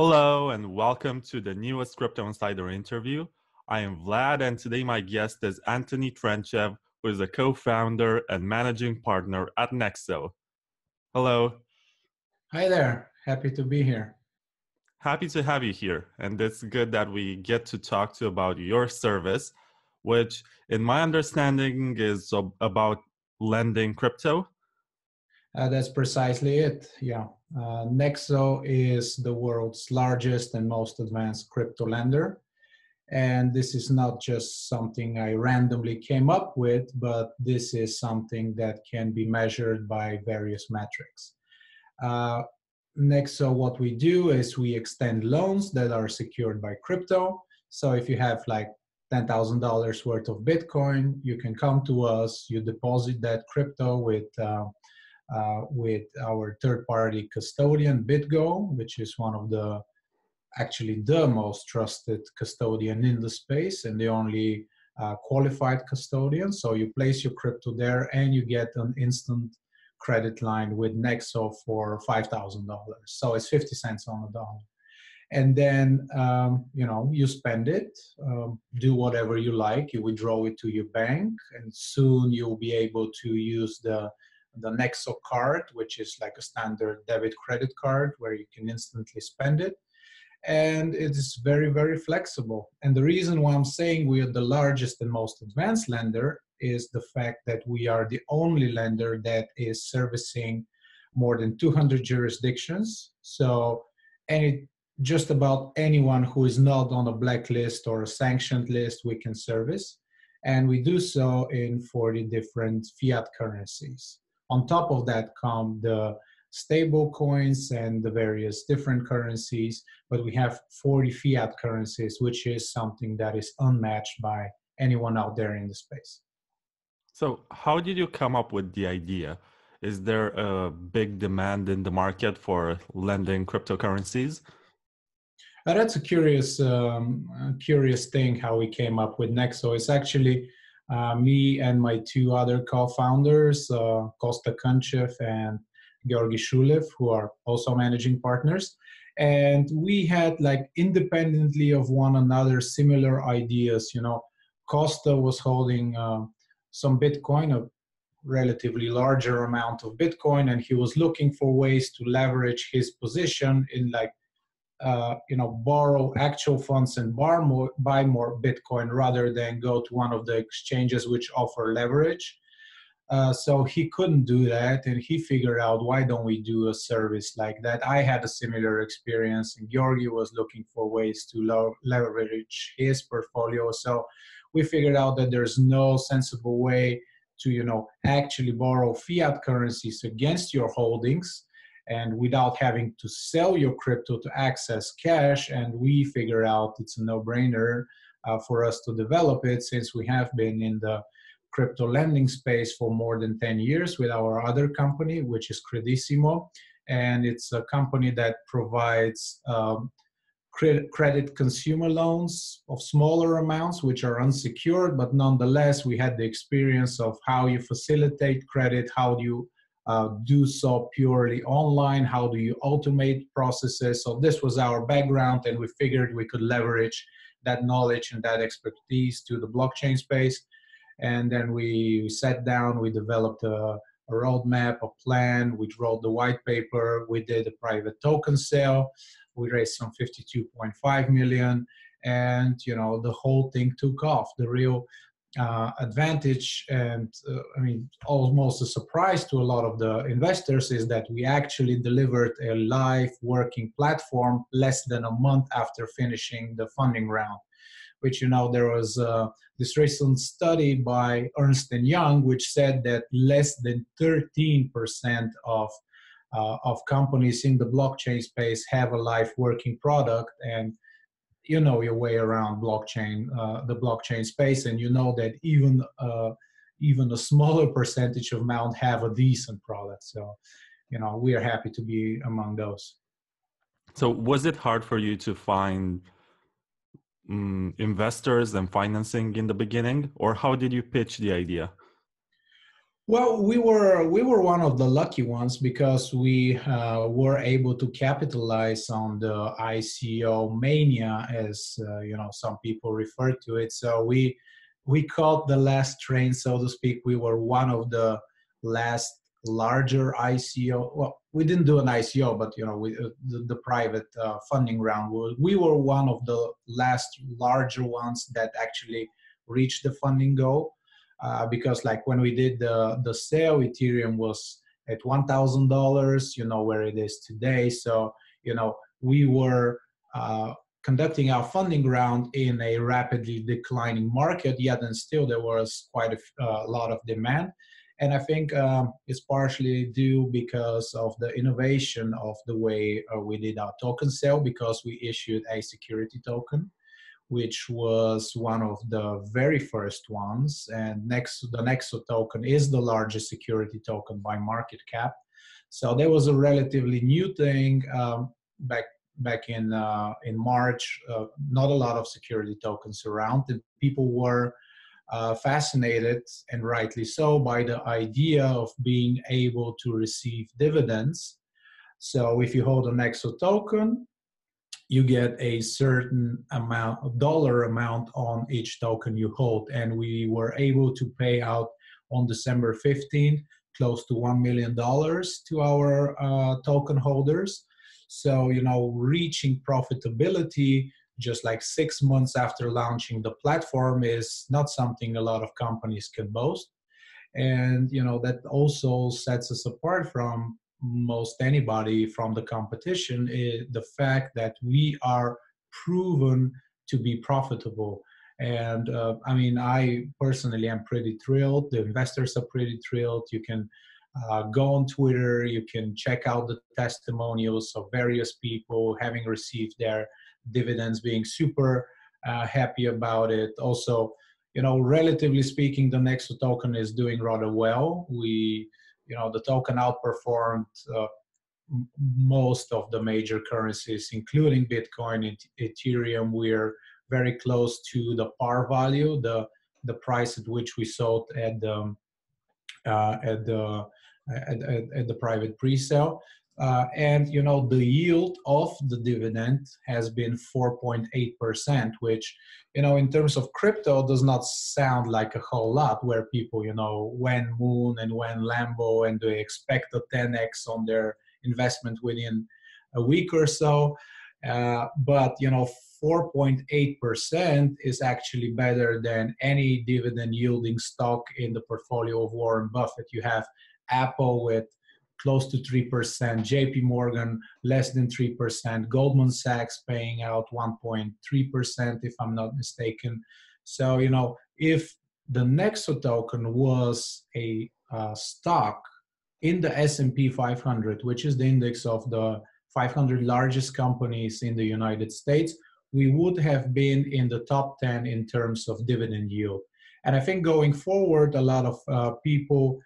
Hello and welcome to the newest Crypto Insider interview. I am Vlad and today my guest is Antoni Trenchev, who is a co-founder and managing partner at Nexo. Hello. Hi there. Happy to be here. Happy to have you here. And it's good that we get to talk to you about your service, which in my understanding is about lending crypto. That's precisely it. Yeah. Nexo is the world's largest and most advanced crypto lender. And this is not just something I randomly came up with, but this is something that can be measured by various metrics. Uh, Nexo, what we do is we extend loans that are secured by crypto. So if you have like $10,000 worth of Bitcoin, you can come to us, you deposit that crypto with our third-party custodian, BitGo, which is one of the most trusted custodian in the space and the only qualified custodian. So you place your crypto there and you get an instant credit line with Nexo for $5,000. So it's 50 cents on the dollar. And then, you spend it, do whatever you like, you withdraw it to your bank, and soon you'll be able to use the Nexo card, which is like a standard debit credit card where you can instantly spend it. And it is very, very flexible. And the reason why I'm saying we are the largest and most advanced lender is the fact that we are the only lender that is servicing more than 200 jurisdictions. So just about anyone who is not on a blacklist or a sanctioned list, we can service. And we do so in 40 different fiat currencies. On top of that come the stable coins and the various different currencies, but we have 40 fiat currencies, which is something that is unmatched by anyone out there in the space. So how did you come up with the idea? Is there a big demand in the market for lending cryptocurrencies? That's a curious thing how we came up with Nexo. It's actually me and my two other co-founders, Kosta Kanchev and Georgi Shulev, who are also managing partners. And we had like independently of one another similar ideas. Costa was holding some Bitcoin, a relatively larger amount of Bitcoin, and he was looking for ways to leverage his position in borrow actual funds and buy more Bitcoin rather than go to one of the exchanges which offer leverage. So he couldn't do that, and he figured out, why don't we do a service like that? I had a similar experience, and Georgi was looking for ways to leverage his portfolio. So we figured out that there's no sensible way to, actually borrow fiat currencies against your holdings and without having to sell your crypto to access cash. And we figure out it's a no-brainer for us to develop it, since we have been in the crypto lending space for more than 10 years with our other company, which is Credissimo. And it's a company that provides credit consumer loans of smaller amounts, which are unsecured, but nonetheless, we had the experience of how you facilitate credit, how do you do so purely online, how do you automate processes. So this was our background, and we figured we could leverage that knowledge and that expertise to the blockchain space. And then we sat down, we developed a roadmap, a plan, we wrote the white paper, we did a private token sale, we raised some 52.5 million, and the whole thing took off. The real advantage, and almost a surprise to a lot of the investors, is that we actually delivered a live working platform less than a month after finishing the funding round. Which, there was this recent study by Ernst & Young, which said that less than 13% of companies in the blockchain space have a live working product. And you know your way around the blockchain space, and you know that even a smaller percentage of amount have a decent product. So, we are happy to be among those. So was it hard for you to find investors and financing in the beginning, or how did you pitch the idea? Well, we were one of the lucky ones because we were able to capitalize on the ICO mania, as some people refer to it. So we caught the last train, so to speak. We were one of the last larger ICO. Well, we didn't do an ICO, but the private funding round. We were one of the last larger ones that actually reached the funding goal, because like when we did the sale, Ethereum was at $1,000, where it is today. So we were conducting our funding round in a rapidly declining market, yet and still there was quite a lot of demand. And I think it's partially due because of the innovation of the way we did our token sale, because we issued a security token, which was one of the very first ones. And the Nexo token is the largest security token by market cap. So that was a relatively new thing back in March. Not a lot of security tokens around, and people were fascinated, and rightly so, by the idea of being able to receive dividends. So if you hold a Nexo token, you get a certain amount, dollar amount on each token you hold. And we were able to pay out on December 15th, close to $1 million to our token holders. So, reaching profitability just like 6 months after launching the platform is not something a lot of companies can boast. And that also sets us apart from most anybody from the competition, is the fact that we are proven to be profitable. And I mean, I personally am pretty thrilled. The investors are pretty thrilled. You can go on Twitter, you can check out the testimonials of various people having received their dividends, being super happy about it. Also, relatively speaking, the Nexo token is doing rather well. The token outperformed most of the major currencies, including Bitcoin and Ethereum. We're very close to the par value, the price at which we sold at the at the at the private pre-sale. And the yield of the dividend has been 4.8%, which in terms of crypto does not sound like a whole lot. Where people when Moon and when Lambo, and they expect a 10x on their investment within a week or so. But 4.8% is actually better than any dividend yielding stock in the portfolio of Warren Buffett. You have Apple with close to 3%, JP Morgan less than 3%, Goldman Sachs paying out 1.3%, if I'm not mistaken. So, if the Nexo token was a stock in the S&P 500, which is the index of the 500 largest companies in the United States, we would have been in the top 10 in terms of dividend yield. And I think going forward, a lot of people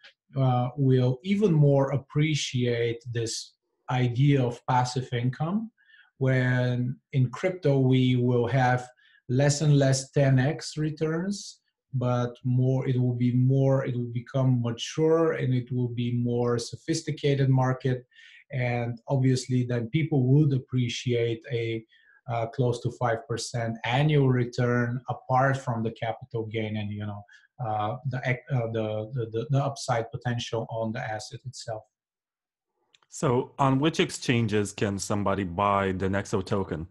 will even more appreciate this idea of passive income, when in crypto we will have less and less 10x returns, but it will become mature, and it will be more sophisticated market. And obviously then people would appreciate a close to 5% annual return, apart from the capital gain and the upside potential on the asset itself. So on which exchanges can somebody buy the Nexo token?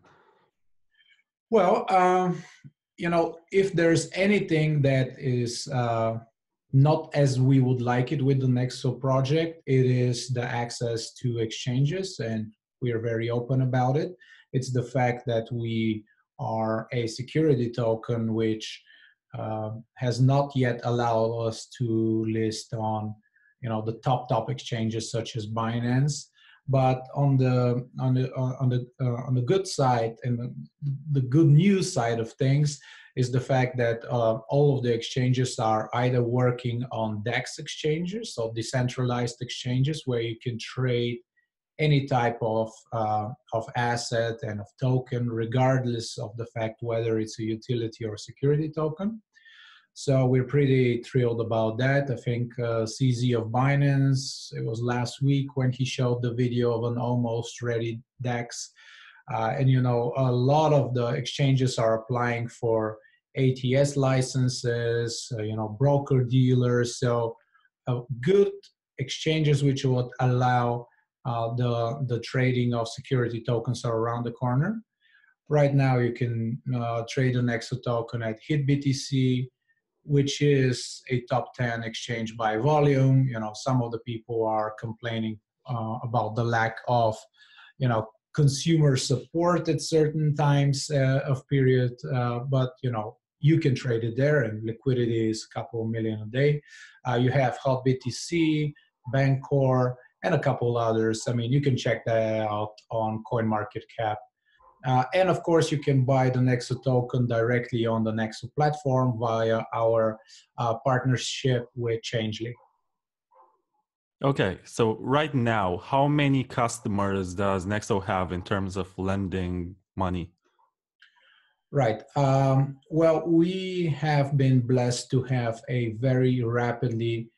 Well, if there's anything that is not as we would like it with the Nexo project, it is the access to exchanges, and we are very open about it. It's the fact that we are a security token, which has not yet allowed us to list on, the top exchanges such as Binance. But on the good side, and the good news side of things, is the fact that all of the exchanges are either working on DEX exchanges, so decentralized exchanges, where you can trade any type of asset and of token, regardless of the fact whether it's a utility or security token. So we're pretty thrilled about that. I think CZ of Binance, it was last week when he showed the video of an almost ready DEX. And a lot of the exchanges are applying for ATS licenses, broker dealers. So good exchanges which would allow the trading of security tokens are around the corner. Right now, you can trade an Nexo token at HitBTC, which is a top 10 exchange by volume. Some of the people are complaining about the lack of, consumer support at certain times of period, but you can trade it there, and liquidity is a couple of million a day. You have HotBTC, Bancor, and a couple others. I mean, you can check that out on CoinMarketCap. And of course, you can buy the Nexo token directly on the Nexo platform via our partnership with Changely. Okay, so right now, how many customers does Nexo have in terms of lending money? Right. Well, we have been blessed to have a very rapidly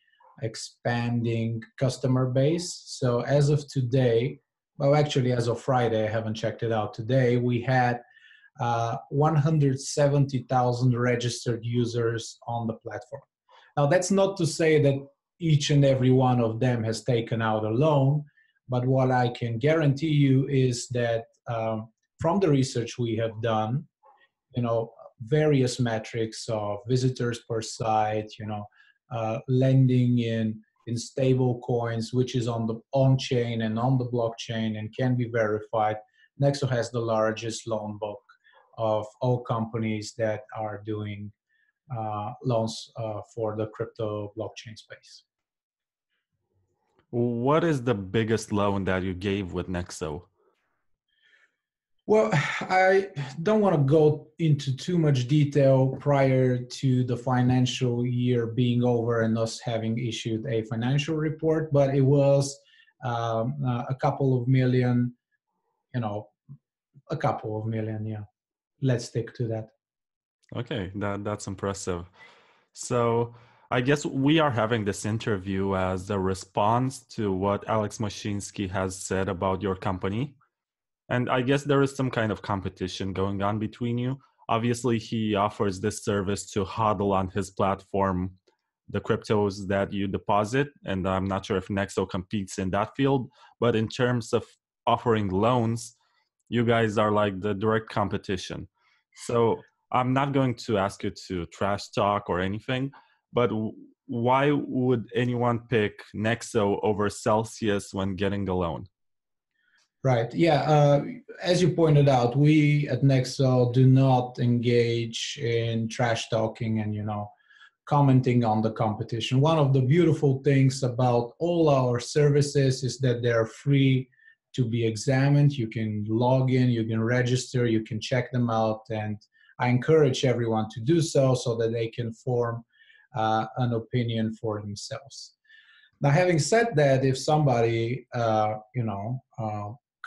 expanding customer base. So as of today, well, actually, as of Friday, I haven't checked it out today, we had 170,000 registered users on the platform. Now, that's not to say that each and every one of them has taken out a loan, but what I can guarantee you is that from the research we have done, various metrics of visitors per site, lending in stable coins, which is on the on-chain and on the blockchain and can be verified. Nexo has the largest loan book of all companies that are doing loans for the crypto blockchain space. What is the biggest loan that you gave with Nexo? Well, I don't want to go into too much detail prior to the financial year being over and us having issued a financial report, but it was a couple of million, yeah. Let's stick to that. Okay, that's impressive. So I guess we are having this interview as a response to what Alex Mashinsky has said about your company. And I guess there is some kind of competition going on between you. Obviously, he offers this service to hodl on his platform the cryptos that you deposit. And I'm not sure if Nexo competes in that field. But in terms of offering loans, you guys are like the direct competition. So I'm not going to ask you to trash talk or anything, but why would anyone pick Nexo over Celsius when getting a loan? Right. Yeah. As you pointed out, we at Nexo do not engage in trash talking and, commenting on the competition. One of the beautiful things about all our services is that they're free to be examined. You can log in, you can register, you can check them out. And I encourage everyone to do so that they can form an opinion for themselves. Now, having said that, if somebody,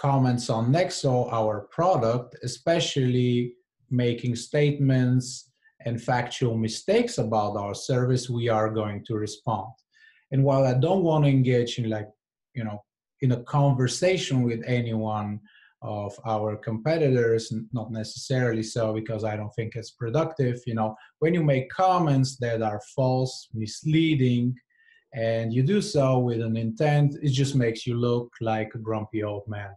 comments on Nexo, our product, especially making statements and factual mistakes about our service, we are going to respond. And while I don't want to engage in in a conversation with anyone of our competitors, not necessarily so because I don't think it's productive, when you make comments that are false, misleading, and you do so with an intent, it just makes you look like a grumpy old man.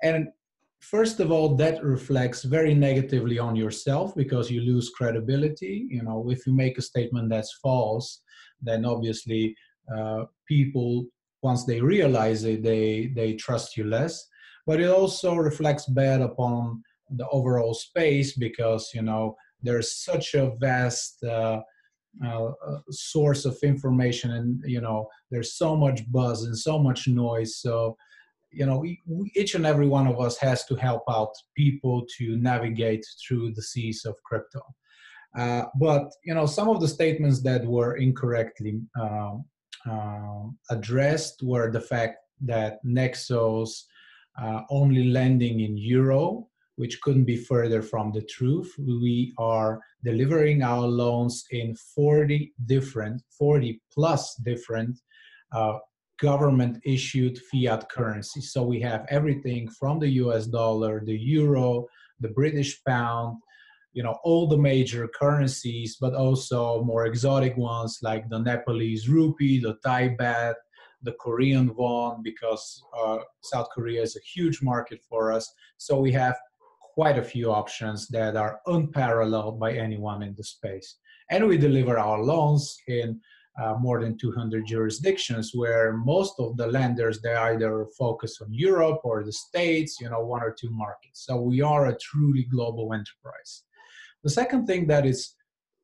And first of all, that reflects very negatively on yourself because you lose credibility. If you make a statement that's false, then obviously people, once they realize it, they trust you less. But it also reflects bad upon the overall space because, there's such a vast source of information, and there's so much buzz and so much noise. So each and every one of us has to help out people to navigate through the seas of crypto. But some of the statements that were incorrectly addressed were the fact that Nexo's only lending in euro, which couldn't be further from the truth. We are delivering our loans in 40 plus different uh, government issued fiat currencies. So we have everything from the US dollar, the euro, the British pound, all the major currencies, but also more exotic ones like the Nepalese rupee, the Thai baht, the Korean won, because South Korea is a huge market for us. So we have quite a few options that are unparalleled by anyone in the space. And we deliver our loans in more than 200 jurisdictions, where most of the lenders, they either focus on Europe or the States, one or two markets. So we are a truly global enterprise. The second thing that is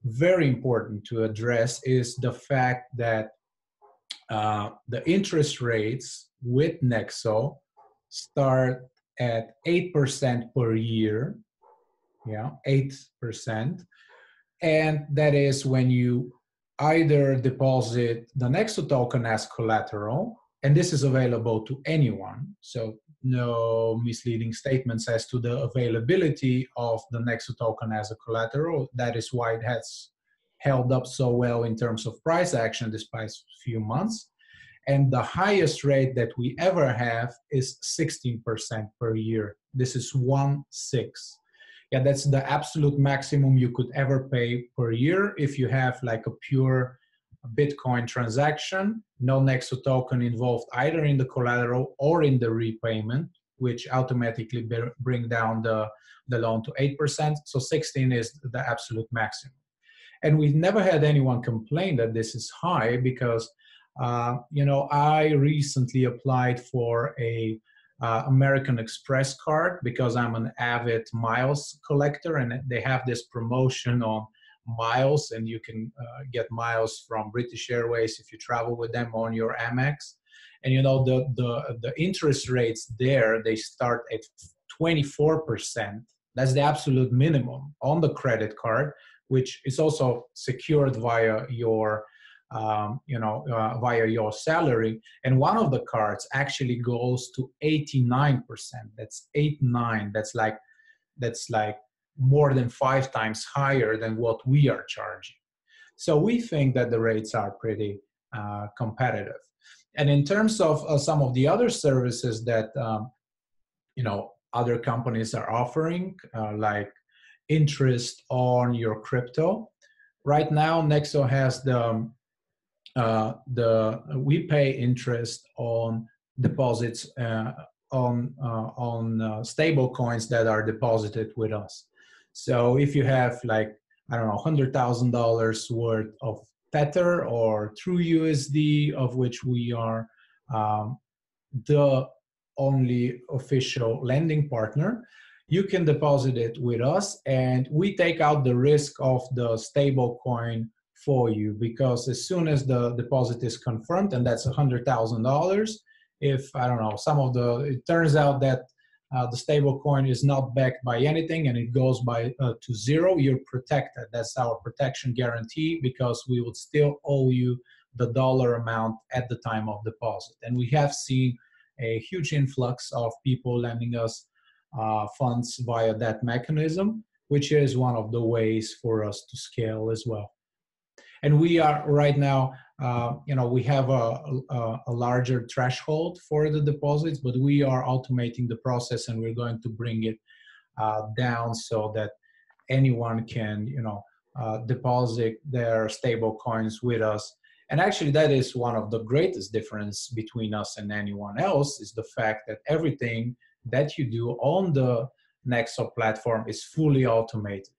very important to address is the fact that the interest rates with Nexo start at 8% per year, 8%. And that is when you either deposit the Nexo token as collateral, and this is available to anyone. So no misleading statements as to the availability of the Nexo token as a collateral. That is why it has held up so well in terms of price action despite a few months. And the highest rate that we ever have is 16% per year. This is 1/6. Yeah, that's the absolute maximum you could ever pay per year if you have like a pure Bitcoin transaction, no Nexo token involved either in the collateral or in the repayment, which automatically bring down the loan to 8%. So 16 is the absolute maximum. And we've never had anyone complain that this is high because, I recently applied for a American Express card because I'm an avid miles collector, and they have this promotion on miles, and you can get miles from British Airways if you travel with them on your Amex. And the interest rates there, they start at 24%. That's the absolute minimum on the credit card, which is also secured via your via your salary. And one of the cards actually goes to 89%. That's 89. That's like more than 5 times higher than what we are charging. So we think that the rates are pretty competitive. And in terms of some of the other services that other companies are offering, like interest on your crypto, right now Nexo has we pay interest on deposits on stable coins that are deposited with us. So if you have $100,000 worth of Tether or True USD, of which we are the only official lending partner, you can deposit it with us, and we take out the risk of the stable coin for you, because as soon as the deposit is confirmed, and that's $100,000, if it turns out that the stable coin is not backed by anything and it goes to zero, you're protected. That's our protection guarantee, because we would still owe you the dollar amount at the time of deposit. And we have seen a huge influx of people lending us funds via that mechanism, which is one of the ways for us to scale as well. And we are right now, we have a larger threshold for the deposits, but we are automating the process, and we're going to bring it down so that anyone can, deposit their stable coins with us. And actually, that is one of the greatest difference between us and anyone else, is the fact that everything that you do on the Nexo platform is fully automated.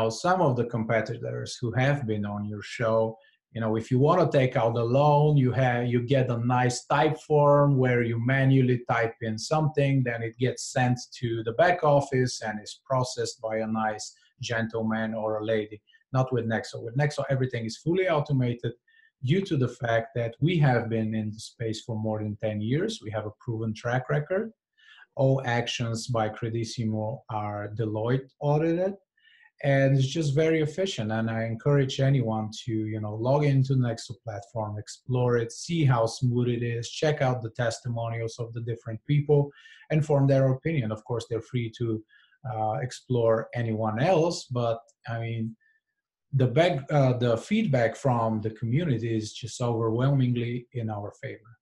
Some of the competitors who have been on your show, if you want to take out a loan, you get a nice type form where you manually type in something, then it gets sent to the back office and is processed by a nice gentleman or a lady. Not with Nexo. With Nexo, everything is fully automated due to the fact that we have been in the space for more than 10 years. We have a proven track record. All actions by Credissimo are Deloitte audited. And it's just very efficient. And I encourage anyone to, log into the Nexo platform, explore it, see how smooth it is, check out the testimonials of the different people, and form their opinion. Of course, they're free to explore anyone else. But I mean, the feedback from the community is just overwhelmingly in our favor.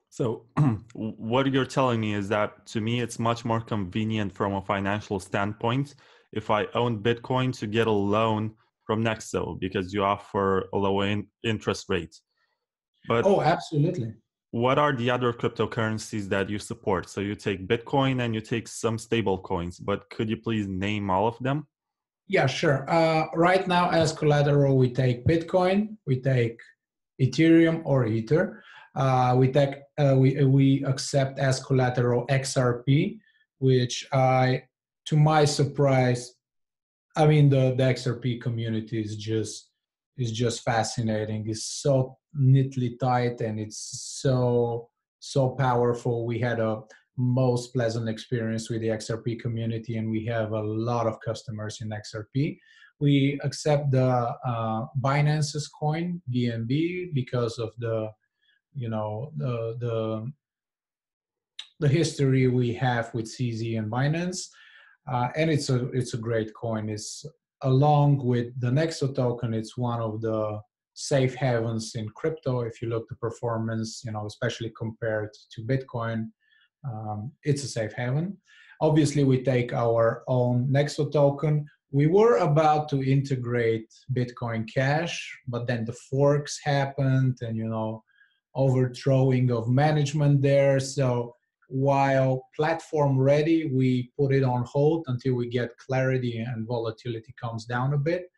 So, what you're telling me is that to me, it's much more convenient from a financial standpoint if I own Bitcoin to get a loan from Nexo because you offer a low interest rate. But Oh, absolutely. what are the other cryptocurrencies that you support? So you take Bitcoin and you take some stable coins, but could you please name all of them? Yeah, sure. Right now, as collateral, we take Bitcoin, we take Ethereum or Ether. We accept as collateral XRP, which to my surprise, I mean the XRP community is just fascinating. It's so neatly tight and it's so powerful. We had a most pleasant experience with the XRP community, and we have a lot of customers in XRP. We accept the Binance's coin BNB because of the you know the history we have with CZ and Binance, and it's a great coin. It's along with the Nexo token. It's one of the safe havens in crypto. If you look the performance, especially compared to Bitcoin, it's a safe haven. Obviously, we take our own Nexo token. We were about to integrate Bitcoin Cash, but then the forks happened, and overthrowing of management there. So while platform ready, we put it on hold until we get clarity and volatility comes down a bit.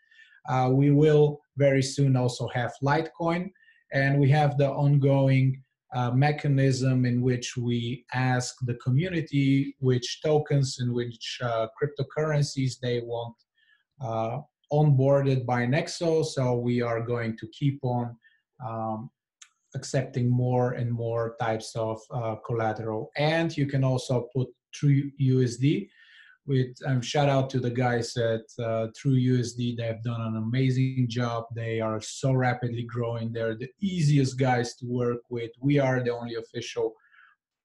We will very soon also have Litecoin, and we have the ongoing mechanism in which we ask the community which tokens and which cryptocurrencies they want onboarded by Nexo. So we are going to keep on accepting more and more types of collateral. And you can also put True USD. With shout out to the guys at True USD. They have done an amazing job. They are so rapidly growing. They're the easiest guys to work with. We are the only official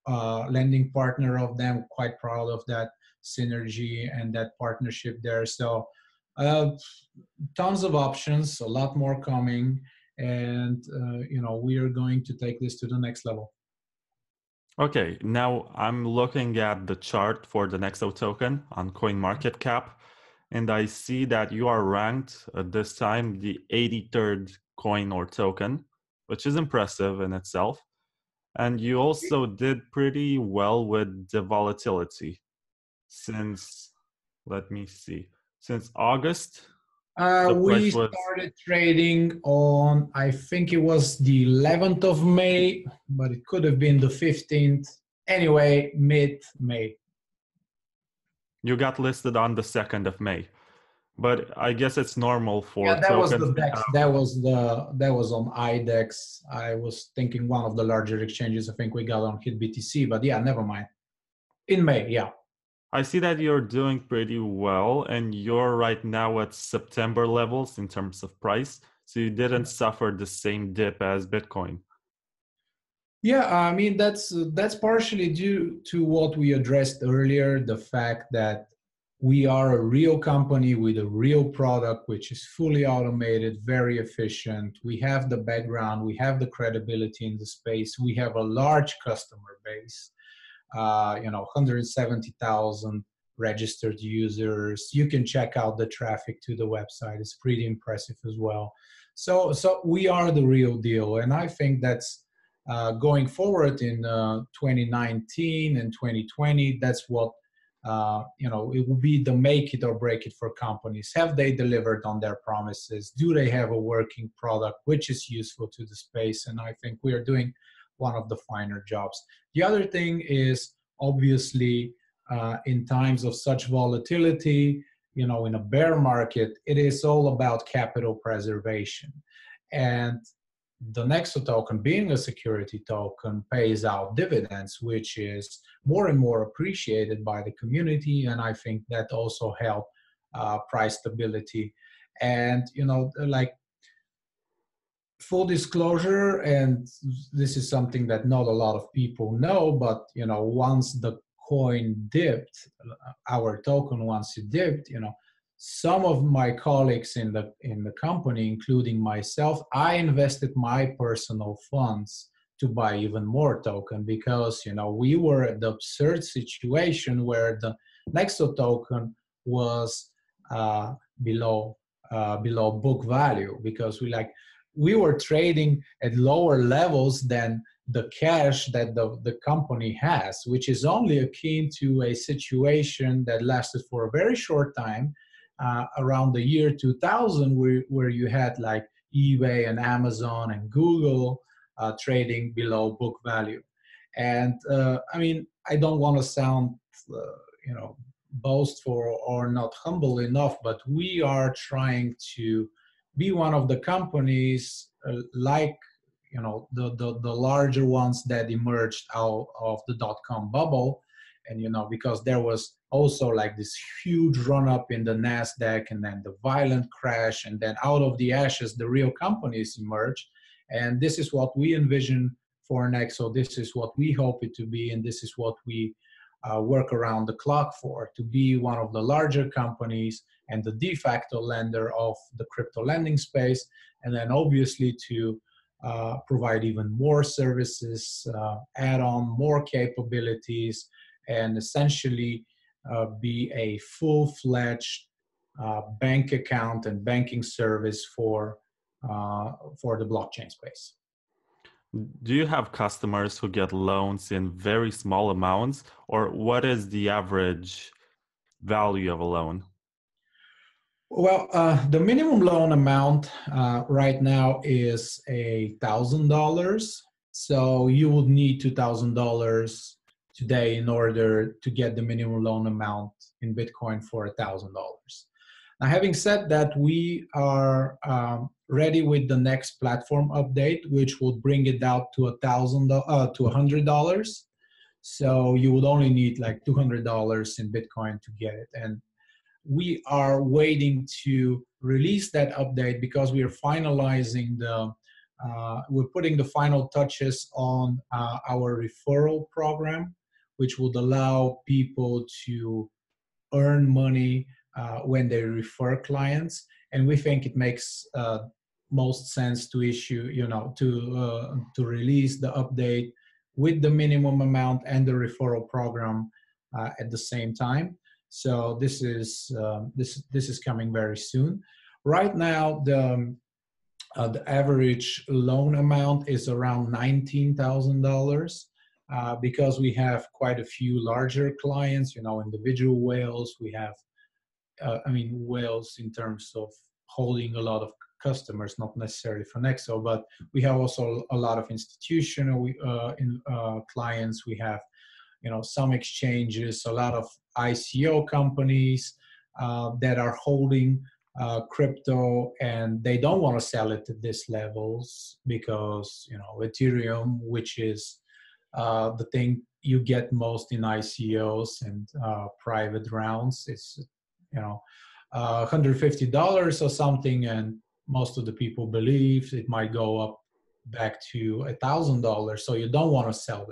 lending partner of them. Quite proud of that synergy and that partnership there. So tons of options, a lot more coming, and we are going to take this to the next level. Okay, now I'm looking at the chart for the Nexo token on CoinMarketCap, and I see that you are ranked at this time the 83rd coin or token, which is impressive in itself. And you also did pretty well with the volatility since, let me see, since August, the We price was, started trading on, I think it was the 11th of May, but it could have been the 15th. Anyway, mid-May. you got listed on the 2nd of May. But I guess it's normal for Yeah, that was tokens the to DEX. have. That was on IDEX. I was thinking one of the larger exchanges. I think we got on HitBTC, but yeah, never mind. In May, yeah. I see that you're doing pretty well, and you're right now at September levels in terms of price. So you didn't suffer the same dip as Bitcoin. Yeah, I mean that's partially due to what we addressed earlier, the fact that we are a real company with a real product which is fully automated, very efficient. We have the background, we have the credibility in the space, we have a large customer base. 170,000 registered users. You can check out the traffic to the website. It's pretty impressive as well. So we are the real deal, and I think that's going forward in 2019 and 2020. That's what it will be the make it or break it for companies. Have they delivered on their promises? Do they have a working product which is useful to the space? And I think we are doing one of the finer jobs. The other thing is obviously in times of such volatility, in a bear market, it is all about capital preservation. And the Nexo token, being a security token, pays out dividends, which is more and more appreciated by the community. And I think that also helps price stability. And, like, full disclosure, and this is something that not a lot of people know, but once the coin dipped, our token once it dipped, some of my colleagues in the company, including myself, I invested my personal funds to buy even more token because we were at the absurd situation where the Nexo token was below book value because we were trading at lower levels than the cash that the company has, which is only akin to a situation that lasted for a very short time around the year 2000 where you had like eBay and Amazon and Google trading below book value. And I mean, I don't want to sound boastful or not humble enough, but we are trying to be one of the companies like the larger ones that emerged out of the dot-com bubble. And because there was also like this huge run up in the Nasdaq and then the violent crash, and then out of the ashes the real companies emerged. And this is what we envision for Nexo. This is what we hope it to be, and this is what we work around the clock for, to be one of the larger companies and the de facto lender of the crypto lending space, and then obviously to provide even more services, add on more capabilities, and essentially be a full-fledged bank account and banking service for the blockchain space. Do you have customers who get loans in very small amounts, or what is the average value of a loan? Well, the minimum loan amount right now is $1,000. So you would need $2,000 today in order to get the minimum loan amount in Bitcoin for $1,000. Now, having said that, we are ready with the next platform update, which will bring it down to $100. So you would only need like $200 in Bitcoin to get it. And we are waiting to release that update because we are finalizing we're putting the final touches on our referral program, which would allow people to earn money when they refer clients. And we think it makes most sense to issue, to release the update with the minimum amount and the referral program at the same time. So this is coming very soon. Right now, the average loan amount is around $19,000 because we have quite a few larger clients, individual whales. We have, whales in terms of holding a lot of customers, not necessarily for Nexo, but we have also a lot of institutional clients. We have some exchanges, a lot of ICO companies that are holding crypto, and they don't want to sell it at these levels because Ethereum, which is the thing you get most in ICOs and private rounds, it's $150 or something, and most of the people believe it might go up back to $1,000. So you don't want to sell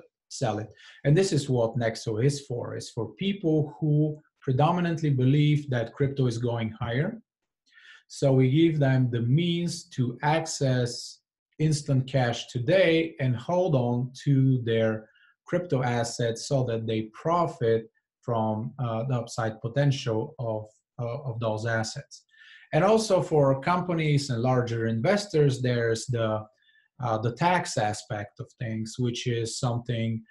it. And this is what Nexo is for people who predominantly believe that crypto is going higher. So we give them the means to access instant cash today and hold on to their crypto assets so that they profit from the upside potential of those assets. And also for companies and larger investors, there's the tax aspect of things, which is something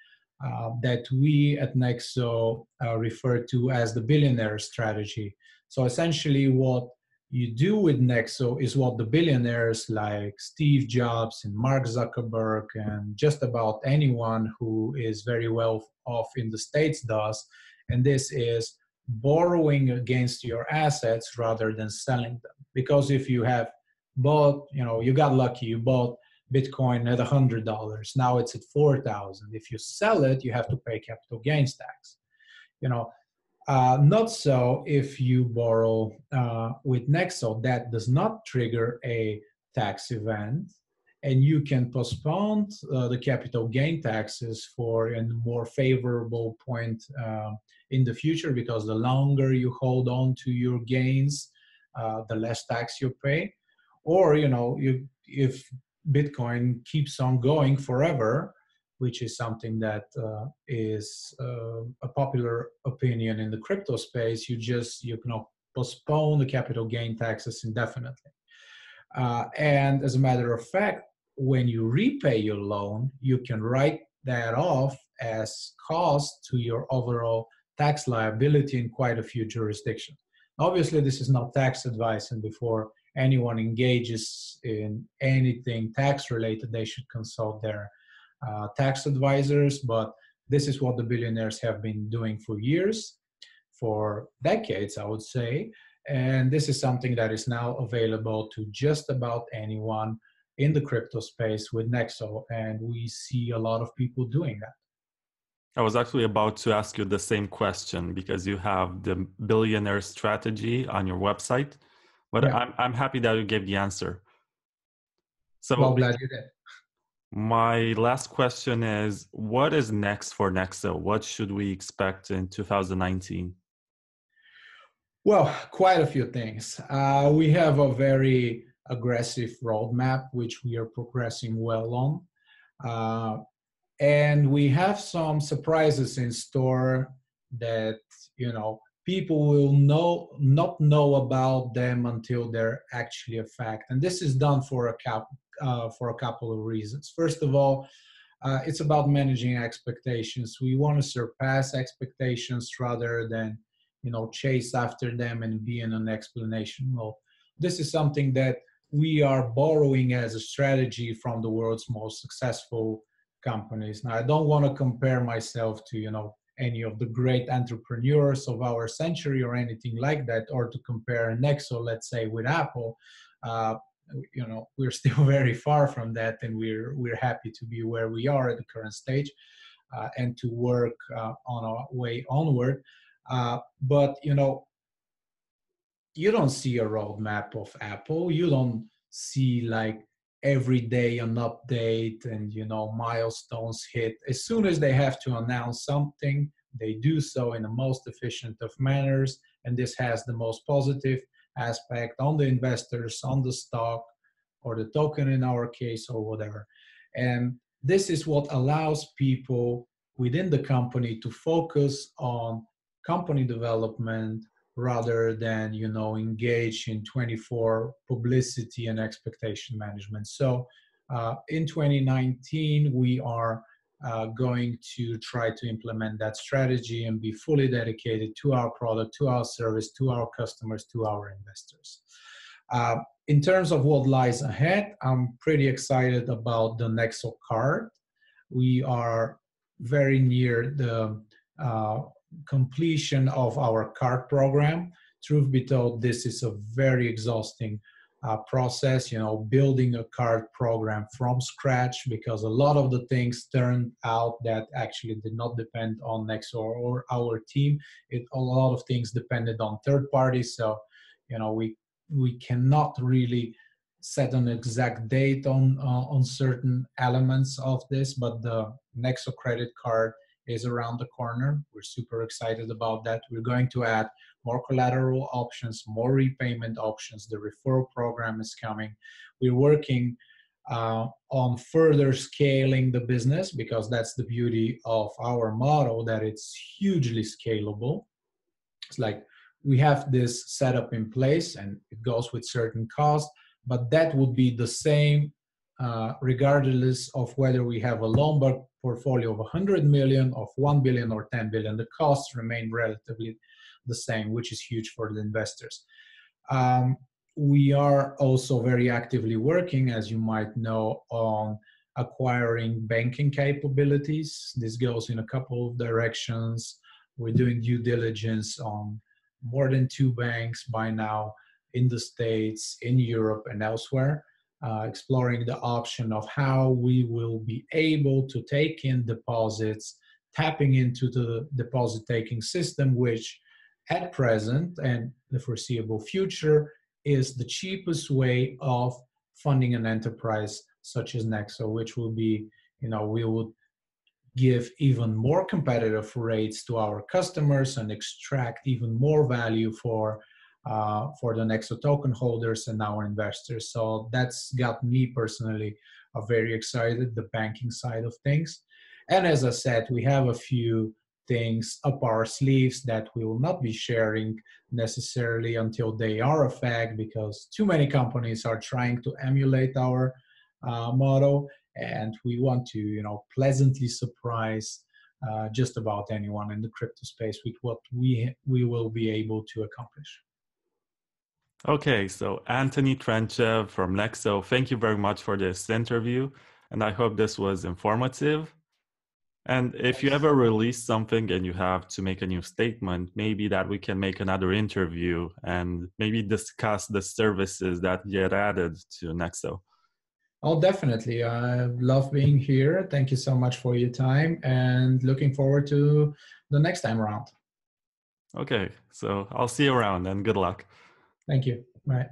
that we at Nexo refer to as the billionaire strategy. So essentially what you do with Nexo is what the billionaires like Steve Jobs and Mark Zuckerberg and just about anyone who is very well off in the States does. And this is borrowing against your assets rather than selling them. Because if you have bought, you got lucky, you bought Bitcoin at $100, now it's at 4,000. If you sell it, you have to pay capital gains tax. Not so if you borrow with Nexo. That does not trigger a tax event. and you can postpone the capital gain taxes for a more favorable point in the future, because the longer you hold on to your gains, the less tax you pay. Or, if Bitcoin keeps on going forever, which is something that is a popular opinion in the crypto space, you can postpone the capital gain taxes indefinitely. And as a matter of fact, when you repay your loan, you can write that off as cost to your overall tax liability in quite a few jurisdictions. Obviously, this is not tax advice, and before anyone engages in anything tax related, they should consult their tax advisors. But this is what the billionaires have been doing for years, for decades, I would say. And this is something that is now available to just about anyone in the crypto space with Nexo. And we see a lot of people doing that. I was actually about to ask you the same question, because you have the billionaire strategy on your website, but yeah. I'm happy that you gave the answer. So, well, glad you did. My last question is, what is next for Nexo? What should we expect in 2019? Well, quite a few things. We have a very aggressive roadmap, which we are progressing well on. And we have some surprises in store that, people will not know about them until they're actually a fact. And this is done for a couple of reasons. First of all, it's about managing expectations. We want to surpass expectations rather than, chase after them and be in an explanation mode. This is something that we are borrowing as a strategy from the world's most successful companies. Now, I don't want to compare myself to, any of the great entrepreneurs of our century or anything like that, or to compare Nexo, let's say, with Apple. We're still very far from that, and we're happy to be where we are at the current stage, and to work on our way onward. But you don't see a roadmap of Apple. You don't see like every day an update and milestones hit. As soon as they have to announce something, they do so in the most efficient of manners, and this has the most positive aspect on the investors, on the stock or the token in our case, or whatever. And this is what allows people within the company to focus on company development rather than engage in 24 publicity and expectation management. So in 2019 we are going to try to implement that strategy and be fully dedicated to our product, to our service, to our customers, to our investors. In terms of what lies ahead, I'm pretty excited about the Nexo card. We are very near the completion of our card program. Truth be told, this is a very exhausting process, building a card program from scratch, because a lot of the things turned out that actually did not depend on Nexo or our team. A lot of things depended on third parties. So, we cannot really set an exact date on certain elements of this, but the Nexo credit card is around the corner. We're super excited about that. We're going to add more collateral options, more repayment options. The referral program is coming. We're working on further scaling the business, because that's the beauty of our model, that it's hugely scalable. It's like we have this setup in place and it goes with certain costs, but that would be the same regardless of whether we have a Lombard portfolio of 100 million, of 1 billion or 10 billion. The costs remain relatively the same, which is huge for the investors. We are also very actively working, as you might know, on acquiring banking capabilities. This goes in a couple of directions. We're doing due diligence on more than 2 banks by now in the States, in Europe, and elsewhere, exploring the option of how we will be able to take in deposits, tapping into the deposit-taking system, which at present and the foreseeable future is the cheapest way of funding an enterprise such as Nexo, which will be, we would give even more competitive rates to our customers and extract even more value for the Nexo token holders and our investors. So that's got me personally very excited, the banking side of things. And as I said, we have a few things up our sleeves that we will not be sharing necessarily until they are a fact, because too many companies are trying to emulate our model, and we want to pleasantly surprise just about anyone in the crypto space with what we will be able to accomplish. Okay, so Antoni Trenchev from Nexo, thank you very much for this interview, and I hope this was informative. And if you ever release something and you have to make a new statement, maybe that we can make another interview and maybe discuss the services that get added to Nexo. Oh, definitely. I love being here. Thank you so much for your time, and looking forward to the next time around. Okay, so I'll see you around and good luck. Thank you. Bye.